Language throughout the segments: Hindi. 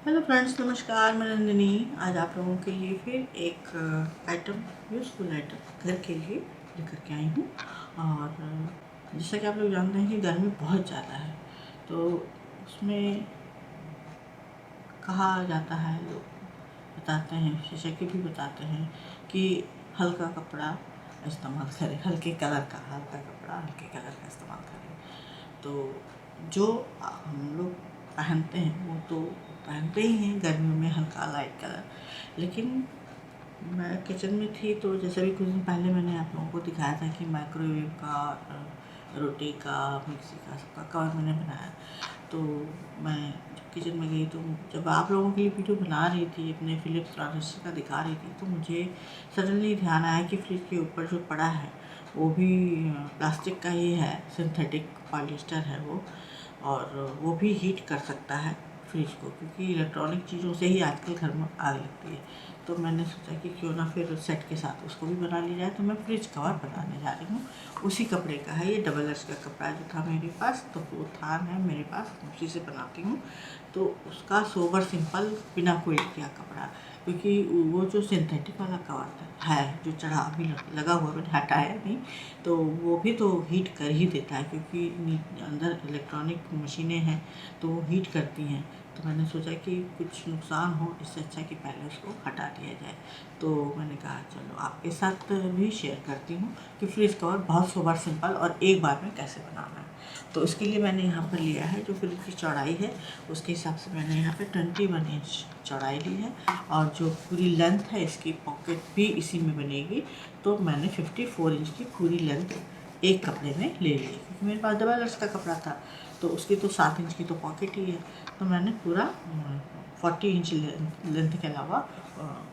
हेलो फ्रेंड्स, नमस्कार। मैं नंदिनी आज आप लोगों के लिए फिर एक आइटम, यूज़फुल आइटम घर के लिए लेकर के आई हूँ। और जैसा कि आप लोग जानते हैं कि गर्मी बहुत ज़्यादा है, तो उसमें कहा जाता है, लोग बताते हैं, विशेषज्ञ भी बताते हैं कि हल्का कपड़ा इस्तेमाल करें, हल्के कलर का हल्का कपड़ा हल्के कलर का इस्तेमाल करें। तो जो हम लोग पहनते हैं वो तो पहनते ही हैं गर्मियों में, हल्का लाइट कलर। लेकिन मैं किचन में थी तो जैसे भी कुछ दिन पहले मैंने आप लोगों को दिखाया था कि माइक्रोवेव का, रोटी का, मिक्सी का, सबका कवर मैंने बनाया। तो मैं किचन में गई तो जब आप लोगों के लिए वीडियो बना रही थी, अपने फिलिप्स ट्रांजिस्टर का दिखा रही थी, तो मुझे सडनली ध्यान आया कि फ्रिज के ऊपर जो पड़ा है वो भी प्लास्टिक का ही है, सिंथेटिक पॉलिएस्टर है वो, और वो भी हीट कर सकता है फ्रिज को, क्योंकि इलेक्ट्रॉनिक चीज़ों से ही आजकल घर में आग लगती है। तो मैंने सोचा कि क्यों ना फिर सेट के साथ उसको भी बना लिया जाए। तो मैं फ्रिज कवर बनाने जा रही हूँ, उसी कपड़े का है। ये डबल एक्स का कपड़ा जो था मेरे पास, तो वो थान है मेरे पास, उसी से बनाती हूँ। तो उसका सोबर सिंपल बिना कोई किया कपड़ा, क्योंकि वो जो सिंथेटिक वाला कवर है जो चढ़ा अभी लगा हुआ, मैंने हटाया नहीं, तो वो भी तो हीट कर ही देता है, क्योंकि अंदर इलेक्ट्रॉनिक मशीनें हैं तो वो हीट करती हैं। तो मैंने सोचा कि कुछ नुकसान हो, इससे अच्छा कि पहले उसको हटा दिया जाए। तो मैंने कहा चलो आपके साथ भी शेयर करती हूँ कि फ्रिज कवर बहुत सोबर सिंपल और एक बार में कैसे बनाना है। तो इसके लिए मैंने यहाँ पर लिया है, जो फ्रिज की चौड़ाई है उसके हिसाब से मैंने यहाँ पे 21 इंच चौड़ाई ली है, और जो पूरी लेंथ है इसकी पॉकेट भी इसी में बनेगी। तो मैंने 54 इंच की पूरी लेंथ एक कपड़े में ले ली, क्योंकि मेरे पास डबल एक्स का कपड़ा था, तो उसकी तो 7 इंच की तो पॉकेट ही है। तो मैंने पूरा 40 इंच लेंथ के अलावा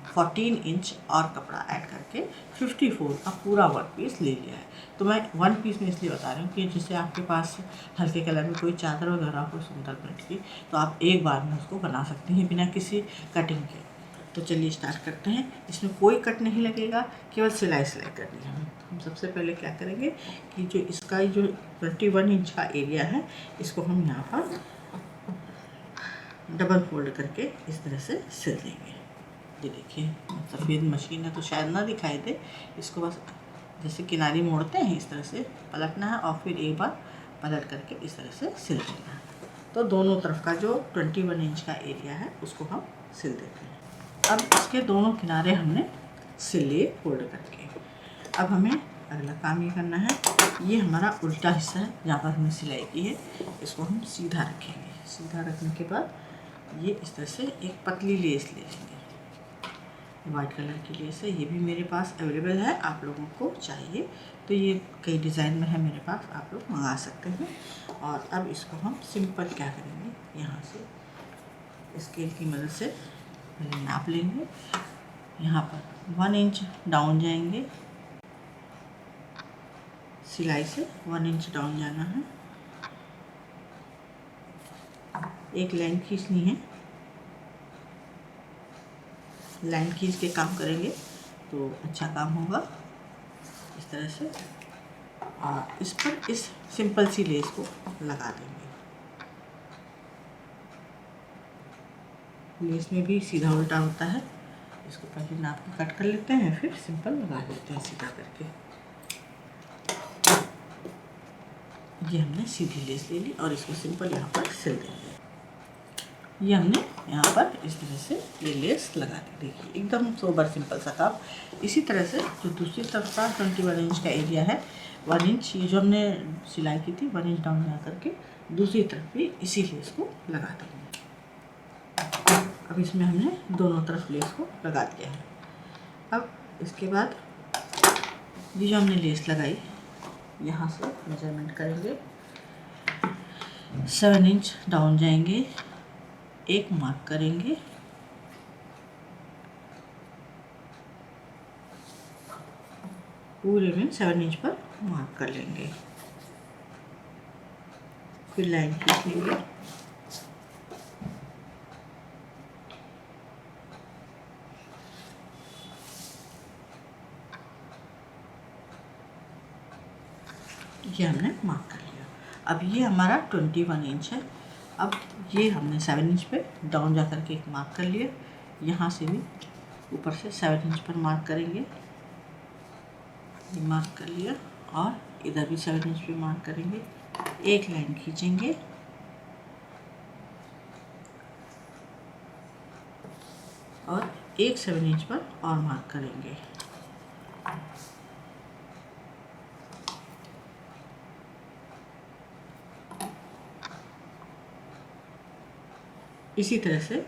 14 इंच और कपड़ा ऐड करके 54 का पूरा वन पीस ले लिया है। तो मैं वन पीस में इसलिए बता रही हूँ कि जैसे आपके पास हल्के कलर में कोई चादर वगैरह हो सुंदर प्रिंट की, तो आप एक बार में उसको बना सकते हैं बिना किसी कटिंग के। तो चलिए स्टार्ट करते हैं। इसमें कोई कट नहीं लगेगा, केवल सिलाई करनी है हमें। हम सबसे पहले क्या करेंगे कि जो इसका जो 21 इंच का एरिया है, इसको हम यहाँ पर डबल फोल्ड करके इस तरह से सिल देंगे। ये देखिए, सफ़ेद मशीन है तो शायद ना दिखाई दे, इसको बस जैसे किनारी मोड़ते हैं इस तरह से पलटना है, और फिर एक बार पलट करके इस तरह से सिल देना है। तो दोनों तरफ का जो 21 इंच का एरिया है उसको हम सिल देते हैं। अब इसके दोनों किनारे हमने सिल लिए फोल्ड करके। अब हमें अगला काम ये करना है, ये हमारा उल्टा हिस्सा है जहाँ पर हमने सिलाई की है, इसको हम सीधा रखेंगे। सीधा रखने के बाद ये इस तरह से एक पतली लेस ले लेंगे, वाइट कलर की लेस है, ये भी मेरे पास अवेलेबल है। आप लोगों को चाहिए तो ये कई डिज़ाइन में है मेरे पास, आप लोग मंगा सकते हैं। और अब इसको हम सिंपल क्या करेंगे, यहाँ से स्केल की मदद से पहले नाप लेंगे। यहाँ पर 1 इंच डाउन जाएंगे, सिलाई से 1 इंच डाउन जाना है। एक लाइन खींचनी है, लाइन खींच के काम करेंगे तो अच्छा काम होगा। इस तरह से और इस पर इस सिंपल सी लेस को लगा देंगे। लेस में भी सीधा उल्टा होता है, इसको पहले नाप के कट कर लेते हैं, फिर सिंपल लगा देते हैं सीधा करके। ये हमने सीधी लेस ले ली और इसको सिंपल यहाँ पर सिल देंगे। ये हमने यहाँ पर इस तरह से ये लेस लगा दी। देखिए एकदम सोबर सिंपल सा काम। इसी तरह से जो दूसरी तरफ का 21 इंच का एरिया है, 1 इंच ये जो हमने सिलाई की थी 1 इंच डाउन जा करके दूसरी तरफ भी इसी लेस को लगा देंगे। अब इसमें हमने दोनों तरफ लेस को लगा दिया है। अब इसके बाद ये जो हमने लेस लगाई, यहाँ से मेजरमेंट करेंगे, 7 इंच डाउन जाएंगे, एक मार्क करेंगे, पूरे में 7 इंच पर मार्क कर लेंगे, फिर लाइन खींच लेंगे। ये हमने मार्क कर लिया। अब ये हमारा 21 इंच है, अब ये हमने 7 इंच पे डाउन जा कर के एक मार्क कर लिया, यहाँ से भी ऊपर से 7 इंच पर मार्क करेंगे, मार्क कर लिया, और इधर भी 7 इंच पे मार्क करेंगे, एक लाइन खींचेंगे और एक 7 इंच पर और मार्क करेंगे। इसी तरह से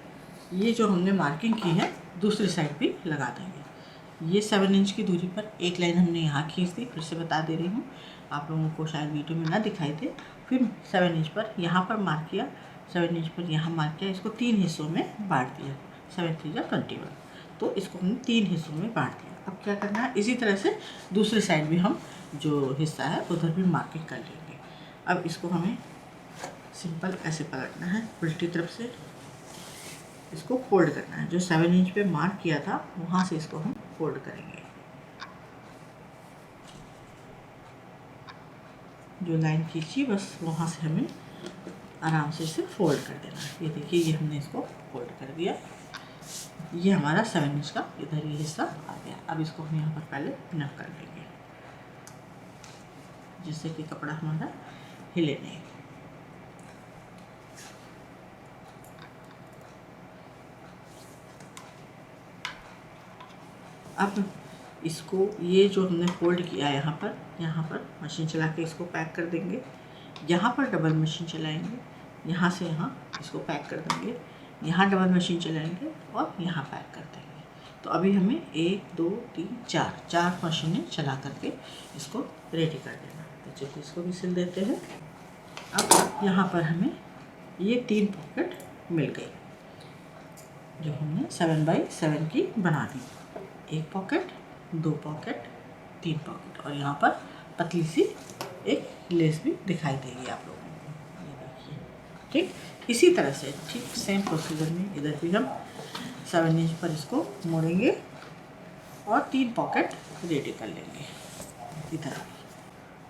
ये जो हमने मार्किंग की है दूसरी साइड भी लगा देंगे। ये 7 इंच की दूरी पर एक लाइन हमने यहाँ खींच दी, फिर से बता दे रही हूँ, आप लोगों को शायद वीडियो में ना दिखाई दे। फिर 7 इंच पर यहाँ पर मार्क किया, 7 इंच पर यहाँ मार्क किया, इसको 3 हिस्सों में बांट दिया, 7 3 जा 21, तो इसको हमने 3 हिस्सों में बांट दिया। अब क्या करना है, इसी तरह से दूसरी साइड भी हम जो हिस्सा है उधर भी मार्किंग कर लेंगे। अब इसको हमें सिंपल ऐसे पलटना है, उल्टी तरफ से इसको फोल्ड करना है। जो 7 इंच पे मार्क किया था वहाँ से इसको हम फोल्ड करेंगे। जो लाइन खींची बस वहाँ से हमें आराम से इसे फोल्ड कर देना है। ये देखिए, ये हमने इसको फोल्ड कर दिया। ये हमारा 7 इंच का इधर ये हिस्सा आ गया। अब इसको हम यहाँ पर पहले पिनअप कर लेंगे, जिससे कि कपड़ा हमारा हिले नहीं। अब इसको ये जो हमने फोल्ड किया यहाँ पर मशीन चला के इसको पैक कर देंगे। यहाँ पर डबल मशीन चलाएंगे, यहाँ से यहाँ इसको पैक कर देंगे, यहाँ डबल मशीन चलाएंगे और यहाँ पैक कर देंगे। तो अभी हमें 1 2 3 4 मशीनें चला करके इसको रेडी कर देना। तो चलिए इसको भी सिल देते हैं। अब यहाँ पर हमें ये 3 पॉकेट मिल गई जो हमने 7 बाई 7 की बना दी। 1 पॉकेट, 2 पॉकेट, 3 पॉकेट, और यहाँ पर पतली सी एक लेस भी दिखाई देगी आप लोगों को, ये देखिए। ठीक इसी तरह से ठीक सेम प्रोसीजर में इधर भी हम 7 इंच पर इसको मोड़ेंगे और 3 पॉकेट रेडी कर लेंगे इधर।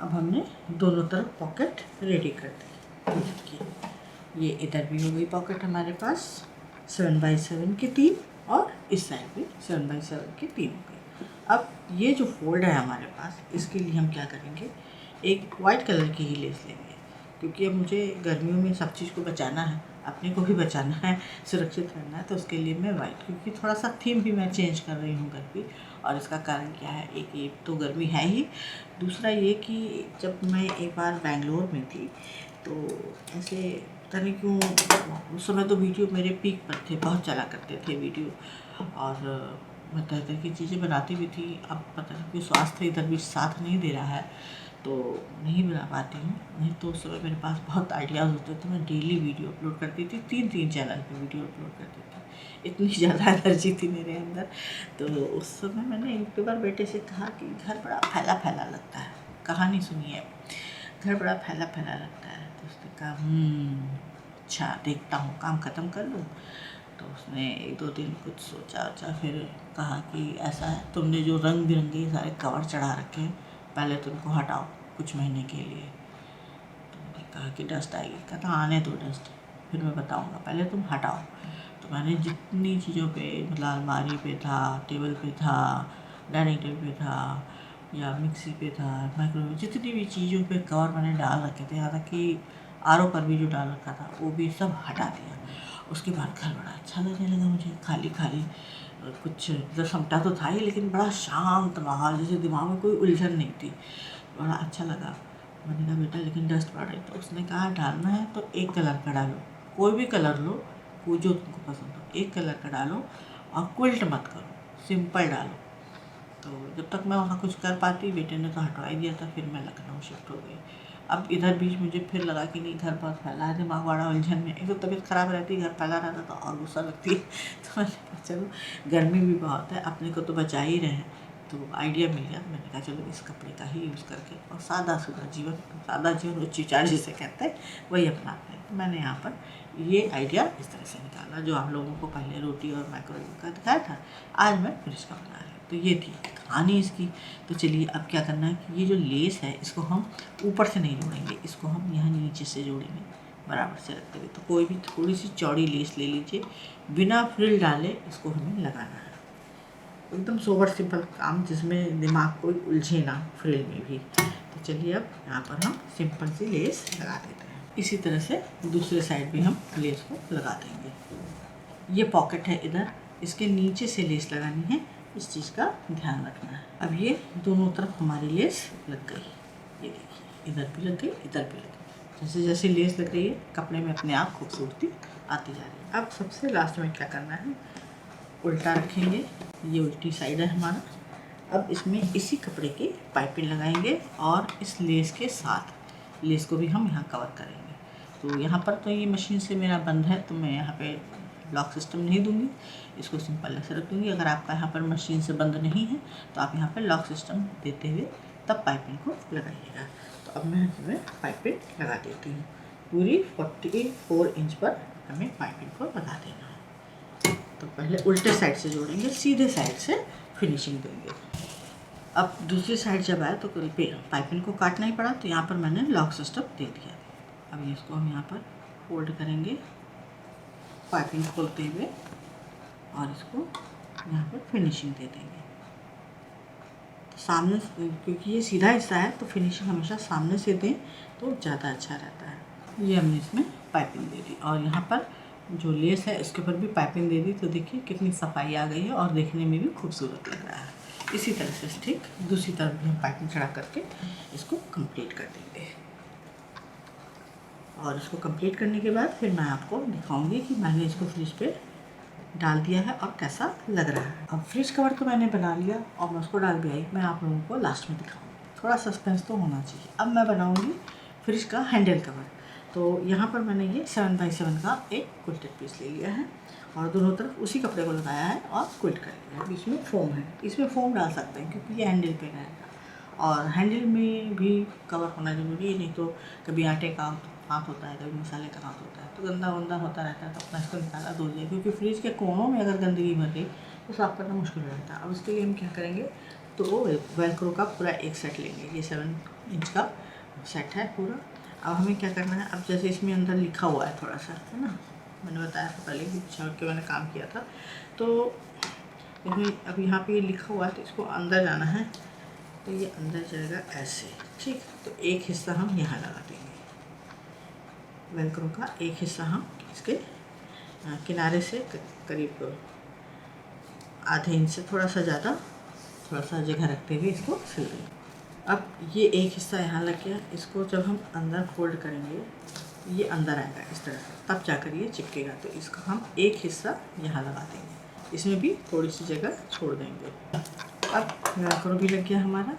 अब हमने दोनों तरफ पॉकेट रेडी कर दी। देखिए ये इधर भी हो गई पॉकेट हमारे पास 7 बाई 7 की 3, और इस साइड भी 7 बाई 7 की 3 हो गई। अब ये जो फोल्ड है हमारे पास, इसके लिए हम क्या करेंगे, एक वाइट कलर की ही लेस लेंगे, क्योंकि अब मुझे गर्मियों में सब चीज़ को बचाना है, अपने को भी बचाना है, सुरक्षित रहना है, तो उसके लिए मैं वाइट, क्योंकि थोड़ा सा थीम भी मैं चेंज कर रही हूँ घर की। और इसका कारण क्या है, एक तो गर्मी है ही, दूसरा ये कि जब मैं एक बार बेंगलोर में थी तो ऐसे पता नहीं क्यों उस समय तो वीडियो मेरे पीक पर थे, बहुत चला करते थे वीडियो, और मैं तरह तरह की चीज़ें बनाती भी थी। अब पता नहीं क्यों स्वास्थ्य इधर भी साथ नहीं दे रहा है तो नहीं बना पाती हूँ, नहीं तो उस समय मेरे पास बहुत आइडियाज़ होते थे, मैं डेली वीडियो अपलोड करती थी, 3 चैनल पे वीडियो अपलोड करती थी, इतनी ज़्यादा एनर्जी थी मेरे अंदर। तो उस समय मैंने यूट्यूबर बेटे से कहा कि घर बड़ा फैला फैला लगता है, कहानी सुनिए, घर बड़ा फैला फैला लगता है। तो उसने कहा अच्छा देखता हूँ, काम ख़त्म कर लूँ। तो उसने 1-2 दिन कुछ सोचा, फिर कहा कि ऐसा है, तुमने जो रंग बिरंगे सारे कवर चढ़ा रखे हैं, पहले तुमको हटाओ कुछ महीने के लिए। तो मैंने कहा कि डस्ट आएगी, कहता आने दो डस्ट, फिर मैं बताऊंगा, पहले तुम हटाओ। तो मैंने जितनी चीज़ों पे, मतलब अलमारी पे था, टेबल पे था, डाइनिंग टेबल पे था, या मिक्सी पे था, माइक्रोवेव, जितनी भी चीज़ों पे कवर मैंने डाल रखे थे, यहाँ तक कि आर ओ पर भी जो डाल रखा था वो भी सब हटा दिया। उसके बाद घर बड़ा अच्छा लगने लगा मुझे, खाली खाली कुछ जो समटा तो था ही, लेकिन बड़ा शांत माहौल, जैसे दिमाग में कोई उलझन नहीं थी, बड़ा अच्छा लगा। मैंने कहा बेटा लेकिन डस्ट पड़ रही, तो उसने कहा डालना है तो एक कलर का डालो, कोई भी कलर लो, कोई जो तुमको पसंद हो, एक कलर का डालो, और क्विल्ट मत करो, सिंपल डालो। तो जब तक मैं वहाँ कुछ कर पाती, बेटे ने तो हटवा ही दिया था, फिर मैं लखनऊ शिफ्ट हो गई। अब इधर बीच मुझे फिर लगा कि नहीं, घर बहुत फैला है, दिमाग बड़ा उलझन में, एक तो तबीयत ख़राब रहती है, घर फैला रहता तो और गुस्सा लगती है। तो मैंने कहा चलो गर्मी भी बहुत है, अपने को तो बचा ही रहे हैं, तो आइडिया मिल गया। मैंने कहा चलो इस कपड़े का ही यूज़ करके, और सादा जीवन उच्च विचार जिसे कहते हैं वही अपनाते हैं। तो मैंने यहाँ पर ये आइडिया इस तरह से निकाला, जो आप लोगों को पहले रोटी और माइक्रोवेव का दिखाया था, आज मैं फिर इसका बना रही हूँ। तो ये थी कहानी इसकी। तो चलिए अब क्या करना है कि ये जो लेस है इसको हम ऊपर से नहीं जोड़ेंगे, इसको हम यहाँ नीचे से जोड़ेंगे, बराबर से रखते हुए। तो कोई भी थोड़ी सी चौड़ी लेस ले लीजिए, बिना फ्रिल डाले इसको हमें लगाना है। एकदम सोबर सिंपल काम, जिसमें दिमाग कोई उलझे ना फ्रिल में भी। तो चलिए अब यहाँ पर हम सिंपल सी लेस लगा देते हैं। इसी तरह से दूसरे साइड भी हम लेस को लगा देंगे। ये पॉकेट है इधर, इसके नीचे से लेस लगानी है, इस चीज़ का ध्यान रखना है। अब ये दोनों तरफ हमारी लेस लग गई, ये देखिए इधर भी लग गई, इधर भी लग गई। जैसे जैसे लेस लग रही है कपड़े में अपने आप खूबसूरती आती जा रही है। अब सबसे लास्ट में क्या करना है, उल्टा रखेंगे, ये उल्टी साइड है हमारा। अब इसमें इसी कपड़े की पाइपिंग लगाएंगे और इस लेस के साथ लेस को भी हम यहाँ कवर करेंगे। तो यहाँ पर तो ये मशीन से मेरा बंद है, तो मैं यहाँ पे लॉक सिस्टम नहीं दूंगी, इसको सिंपल ऐसे रख दूँगी। अगर आपका यहाँ पर मशीन से बंद नहीं है तो आप यहाँ पर लॉक सिस्टम देते हुए तब पाइपिंग को लगाइएगा। तो अब मैं इसमें पाइपिंग लगा देती हूँ। पूरी 44 इंच पर हमें पाइपिंग को लगा देना है। तो पहले उल्टे साइड से जोड़ेंगे, सीधे साइड से फिनिशिंग देंगे। अब दूसरी साइड जब आए तो पाइपिंग को काटना ही पड़ा, तो यहाँ पर मैंने लॉक सिस्टम दे दिया। अब इसको हम यहाँ पर फोल्ड करेंगे पाइपिंग खोलते हुए और इसको यहाँ पर फिनिशिंग दे देंगे। सामने, क्योंकि ये सीधा हिस्सा है तो फिनिशिंग हमेशा सामने से दें तो ज़्यादा अच्छा रहता है। ये हमने इसमें पाइपिंग दे दी और यहाँ पर जो लेस है इसके ऊपर भी पाइपिंग दे दी। तो देखिए कितनी सफाई आ गई है और देखने में भी खूबसूरत लग रहा है। इसी तरह से ठीक दूसरी तरफ भी हम पाइपिंग चढ़ा करके इसको कंप्लीट कर देंगे। और इसको कंप्लीट करने के बाद फिर मैं आपको दिखाऊंगी कि मैंने इसको फ्रिज पे डाल दिया है और कैसा लग रहा है। अब फ्रिज कवर तो मैंने बना लिया और मैं उसको डाल भी आई, मैं आप लोगों को लास्ट में दिखाऊंगी। थोड़ा सस्पेंस तो होना चाहिए। अब मैं बनाऊंगी फ्रिज का हैंडल कवर। तो यहाँ पर मैंने ये 7x7 का एक क्विल्टेड पीस ले लिया है और दोनों तरफ उसी कपड़े को लगाया है और क्विल्ट कर लिया है। बीच में फोम है, इसमें फोम डाल सकते हैं क्योंकि ये हैंडल पे रहेगा और हैंडल में भी कवर होना जरूरी है। नहीं तो कभी आटे का हाथ होता है, कभी मसाले का हाथ होता है, तो गंदा वंदा होता रहता है, तो अपना इसको निकाला धो जाए। क्योंकि फ्रिज के कोनों में अगर गंदगी भर गई तो साफ़ करना मुश्किल हो जाता है। अब इसके लिए हम क्या करेंगे, तो वेलक्रो का पूरा एक सेट लेंगे। ये 7 इंच का सेट है पूरा। अब हमें क्या करना है, अब जैसे इसमें अंदर लिखा हुआ है थोड़ा सा, है ना, मैंने बताया था पहले भी छोड़ के मैंने काम किया था। तो इसमें अब यहाँ पे ये लिखा हुआ है तो इसको अंदर जाना है, तो ये अंदर जाएगा ऐसे, ठीक। तो एक हिस्सा हम यहाँ लगा देंगे, वेलक्रो का एक हिस्सा हम इसके किनारे से करीब आधे इंच से थोड़ा सा ज़्यादा, थोड़ा सा जगह रखते हुए इसको सिल देंगे। अब ये एक हिस्सा यहाँ लग गया, इसको जब हम अंदर फोल्ड करेंगे ये अंदर आएगा इस तरह से, तब जाकर ये चिपकेगा। तो इसका हम एक हिस्सा यहाँ लगा देंगे, इसमें भी थोड़ी सी जगह छोड़ देंगे। अब वेलक्रो भी लग गया हमारा।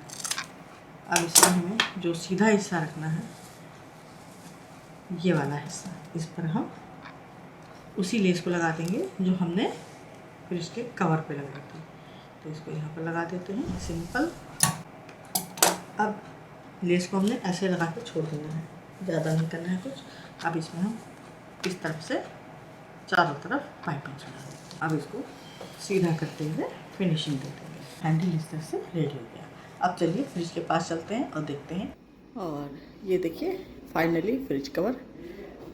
अब इसमें हमें जो सीधा हिस्सा रखना है, ये वाला हिस्सा, इस पर हम उसी लेस को लगा देंगे जो हमने फिर इसके कवर पे लगाई थी। तो इसको यहाँ पर लगा देते हैं सिंपल। अब लेस को हमने ऐसे लगा के छोड़ देना है, ज़्यादा नहीं करना है कुछ। अब इसमें हम इस तरफ से चारों तरफ पाइपिंग चढ़ा देंगे। अब इसको सीधा करते हुए फिनिशिंग दे देंगे। हैंडल इस तरह से रेडी हो गया। अब चलिए फ्रिज के पास चलते हैं और देखते हैं। और ये देखिए फाइनली फ्रिज कवर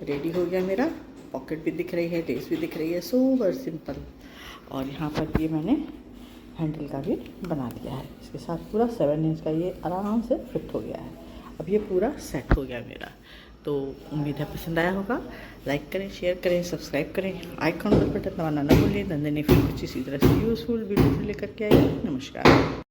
रेडी हो गया मेरा। पॉकेट भी दिख रही है, लेस भी दिख रही है, सोबर सिंपल। और यहाँ पर ये मैंने हैंडल का भी बना दिया है, इसके साथ पूरा 7 इंच का ये आराम से फिट हो गया है। अब ये पूरा सेट हो गया मेरा। तो उम्मीद है पसंद आया होगा। लाइक करें, शेयर करें, सब्सक्राइब करें, आइकॉन बेल बटन दबाना ना भूलिए। नंदिनी फिर कुछ इसी तरह से यूज़फुल वीडियो लेकर के आएगी। नमस्कार।